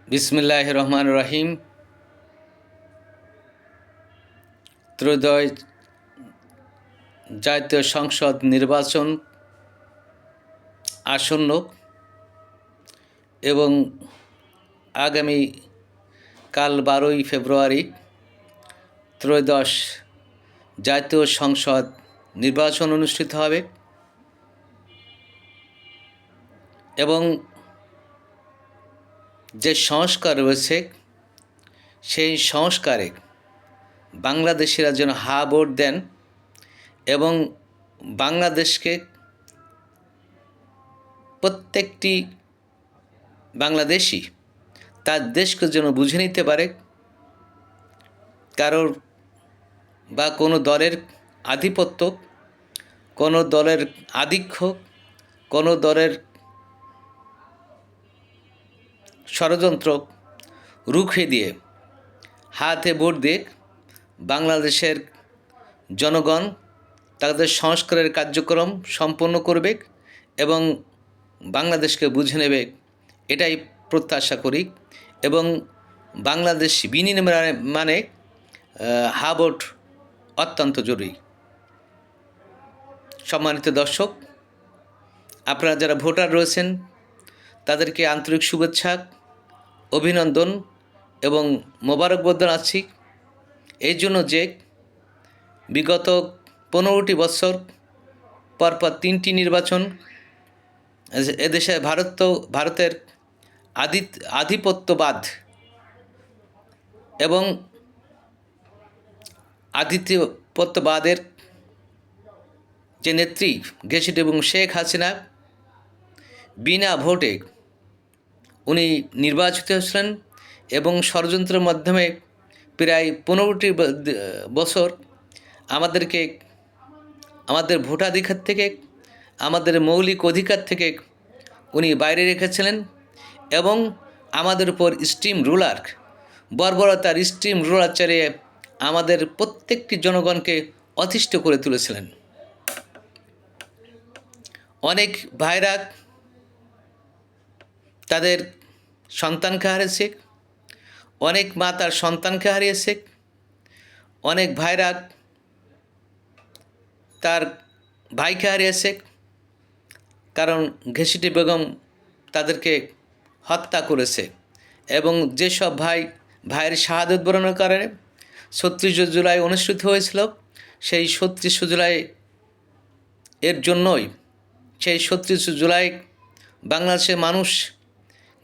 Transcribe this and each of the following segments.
বিসমিল্লাহির রহমানির রহিম। ত্রয়োদশ জাতীয় সংসদ নির্বাচন আসন্ন এবং আগামী কাল 12ই ফেব্রুয়ারি ত্রয়োদশ জাতীয় সংসদ নির্বাচন অনুষ্ঠিত হবে এবং যে সংস্কার রয়েছে সেই সংস্কারে বাংলাদেশিরা যেন হা ভোট দেন এবং বাংলাদেশকে প্রত্যেকটি বাংলাদেশি তার দেশকে যেন বুঝে নিতে পারে, কারোর বা কোনো দলের আধিপত্য, কোনো দলের আধিক্য, কোনো দলের ষড়যন্ত্র রুখে দিয়ে হাতে ভোট দিয়ে বাংলাদেশের জনগণ তাদের সংস্কারের কার্যক্রম সম্পন্ন করবে এবং বাংলাদেশকে বুঝে নেবে, এটাই প্রত্যাশা করি। এবং বাংলাদেশ বিনির্মাণে হা ভোট অত্যন্ত জরুরি। সম্মানিত দর্শক, আপনারা যারা ভোটার রয়েছেন তাদেরকে আন্তরিক শুভেচ্ছা, অভিনন্দন এবং মোবারকবাদ জানাচ্ছি। এই জন্য যে বিগত 15টি বছর পরপর 3টি নির্বাচন এদেশে ভারতের আধিপত্যবাদ এবং আধিপত্যবাদের যে নেত্রী ঘেঁষিট এবং শেখ হাসিনা বিনা ভোটে উনি নির্বাচিত হয়েছিলেন এবং ষড়যন্ত্রের মাধ্যমে প্রায় 15টি বছর আমাদেরকে আমাদের ভোটাধিকার থেকে, আমাদের মৌলিক অধিকার থেকে উনি বাইরে রেখেছিলেন এবং আমাদের উপর স্টিম রুলার বর্বরতার স্টিম রুলার চালিয়ে আমাদের প্রত্যেকটি জনগণকে অতিষ্ঠ করে তুলেছিলেন। অনেক ভাইরা তাদের সন্তানকে হারিয়েছে, অনেক মা তার সন্তানকে হারিয়েছে, অনেক ভাইরা তার ভাইকে হারিয়েছে, কারণ ঘেঁষিটি বেগম তাদেরকে হত্যা করেছে। এবং যেসব ভাইয়ের শাহাদত বরণের কারণে 36 জুলাই অনুষ্ঠিত হয়েছিল, সেই 36 জুলাই এর জন্যই সেই 36 জুলাই বাংলাদেশের মানুষ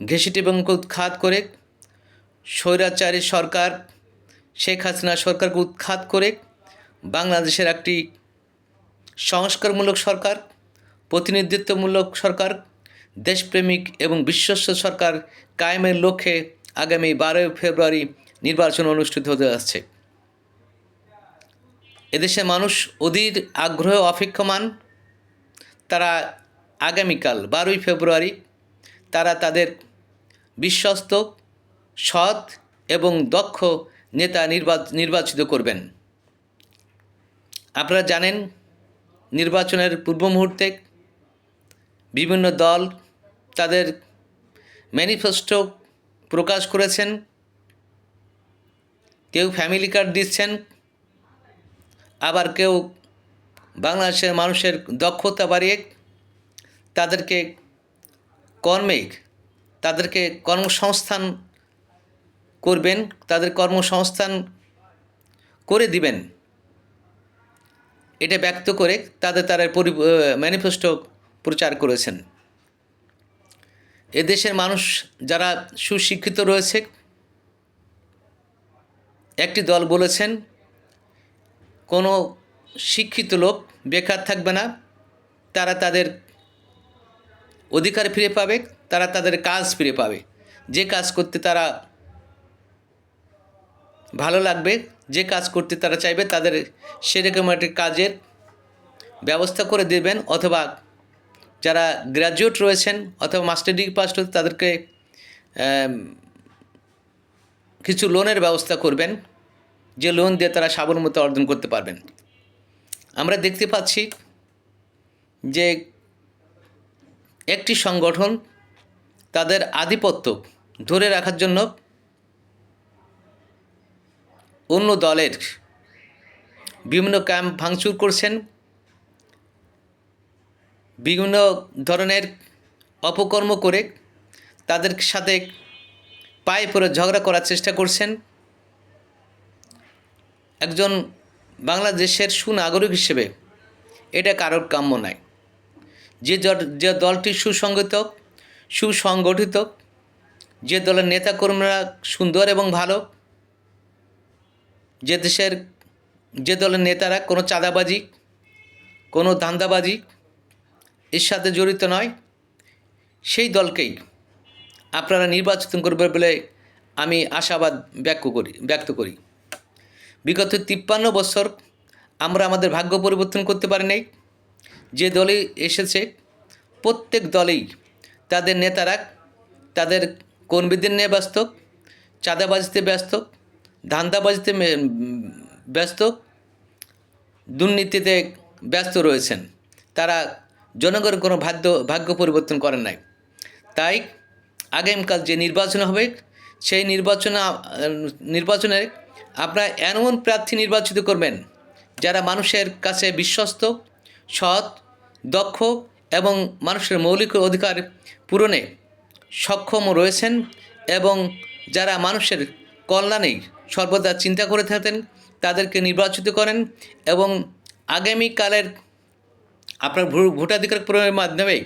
ঘেঁষিটি বেগমকে উৎখাত করে স্বৈরাচারী সরকার শেখ হাসিনা সরকারকে উৎখাত করে বাংলাদেশের একটি সংস্কারমূলক সরকার, প্রতিনিধিত্বমূলক সরকার, দেশপ্রেমিক এবং বিশ্বস্ত সরকার কায়েমের লক্ষ্যে আগামী 12 ফেব্রুয়ারি নির্বাচন অনুষ্ঠিত হতে যাচ্ছে। এদেশের মানুষ অধীর আগ্রহ অপেক্ষমান। তারা আগামীকাল 12ই ফেব্রুয়ারি তারা তাদের বিশ্বস্ত, সৎ এবং দক্ষ নেতা নির্বাচিত করবেন। আপনারা জানেন, নির্বাচনের পূর্ব মুহূর্তে বিভিন্ন দল তাদের ম্যানিফেস্টো প্রকাশ করেছেন। কেউ ফ্যামিলি কার্ড দিচ্ছেন, আবার কেউ বাংলাদেশের মানুষের দক্ষতা বাড়িয়ে তাদেরকে কর্মসংস্থান করবেন, তাদের কর্মসংস্থান করে দিবেন, এটা ব্যক্ত করে তারা ম্যানিফেস্টো প্রচার করেছেন। এদেশের মানুষ যারা সুশিক্ষিত রয়েছে, একটি দল বলেছেন কোনো শিক্ষিত লোক বেকার থাকবে না, তারা তাদের অধিকার ফিরে পাবে, তারা তাদের কাজ ফিরে পাবে, যে কাজ করতে তারা ভালো লাগবে, যে কাজ করতে তারা চাইবে তাদের সেরকম একটি কাজের ব্যবস্থা করে দেবেন। অথবা যারা গ্র্যাজুয়েট রয়েছেন অথবা মাস্টার ডিগ্রি পাস রয়েছে তাদেরকে কিছু লোনের ব্যবস্থা করবেন, যে লোন দিয়ে তারা স্বাবলম্বিতা অর্জন করতে পারবেন। আমরা দেখতে পাচ্ছি যে একটি সংগঠন তাদের আধিপত্য ধরে রাখার জন্য অন্য দলের বিভিন্ন ক্যাম্প ভাঙচুর করছেন, বিভিন্ন ধরনের অপকর্ম করে তাদের সাথে পায়ে পড়ে ঝগড়া করার চেষ্টা করছেন। একজন বাংলাদেশের সুনাগরিক হিসেবে এটা কারোর কাম্য নয়। যে দলটি সুসংগঠিত, যে দলের নেতাকর্মীরা সুন্দর এবং ভালো, যে দলের নেতারা কোনো চাঁদাবাজি, কোনো ধান্দাবাজি এর সাথে জড়িত নয়, সেই দলকেই আপনারা নির্বাচিত করবে বলে আমি আশাবাদ ব্যক্ত করি। বিগত 53 বছর আমরা আমাদের ভাগ্য পরিবর্তন করতে পারি নাই। যে দলই এসেছে প্রত্যেক দলেই তাদের নেতারা তাদের কর্মীদের নিয়ে ব্যস্ত, চাঁদাবাজিতে ব্যস্ত, ধান্দাবাজিতে ব্যস্ত, দুর্নীতিতে ব্যস্ত রয়েছেন। তারা জনগণের কোনো ভাগ্য পরিবর্তন করেন নাই। তাই আগামীকাল যে নির্বাচন হবে সেই নির্বাচনে আপনারা এমন প্রার্থী নির্বাচিত করবেন যারা মানুষের কাছে বিশ্বস্ত, সৎ, দক্ষ এবং মানুষের মৌলিক অধিকার পূরণে সক্ষম রয়েছেন এবং যারা মানুষের কল্যাণেই সর্বদা চিন্তা করে থাকেন তাদেরকে নির্বাচিত করেন এবং আগামীকালের আপনার ভোটাধিকার প্রয়োগের মাধ্যমে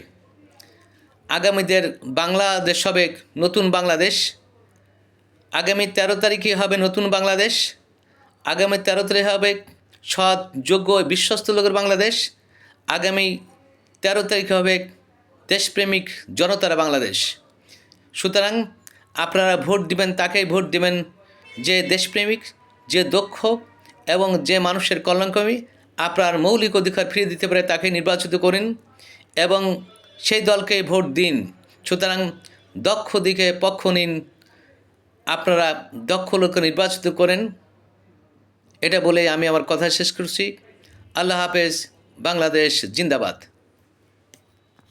আগামীদের বাংলাদেশ হবে নতুন বাংলাদেশ। আগামী 13 তারিখে হবে নতুন বাংলাদেশ। আগামী 13 তারিখে হবে সৎ, যোগ্য, বিশ্বস্ত লোকের বাংলাদেশ। আগামী 13 তারিখে হবে দেশপ্রেমিক জনতার বাংলাদেশ। সুতরাং আপনারা ভোট দিবেন, তাকেই ভোট দিবেন যে দেশপ্রেমিক, যে দক্ষ এবং যে মানুষের কল্যাণকামী, আপনার মৌলিক অধিকার ফিরিয়ে দিতে পারে তাকে নির্বাচিত করুন এবং সেই দলকে ভোট দিন। সুতরাং দক্ষ দিকে পক্ষ নিন, আপনারা দক্ষ লোককে নির্বাচিত করেন। এটা বলে আমি আমার কথা শেষ করছি। আল্লাহ হাফেজ। বাংলাদেশ জিন্দাবাদ।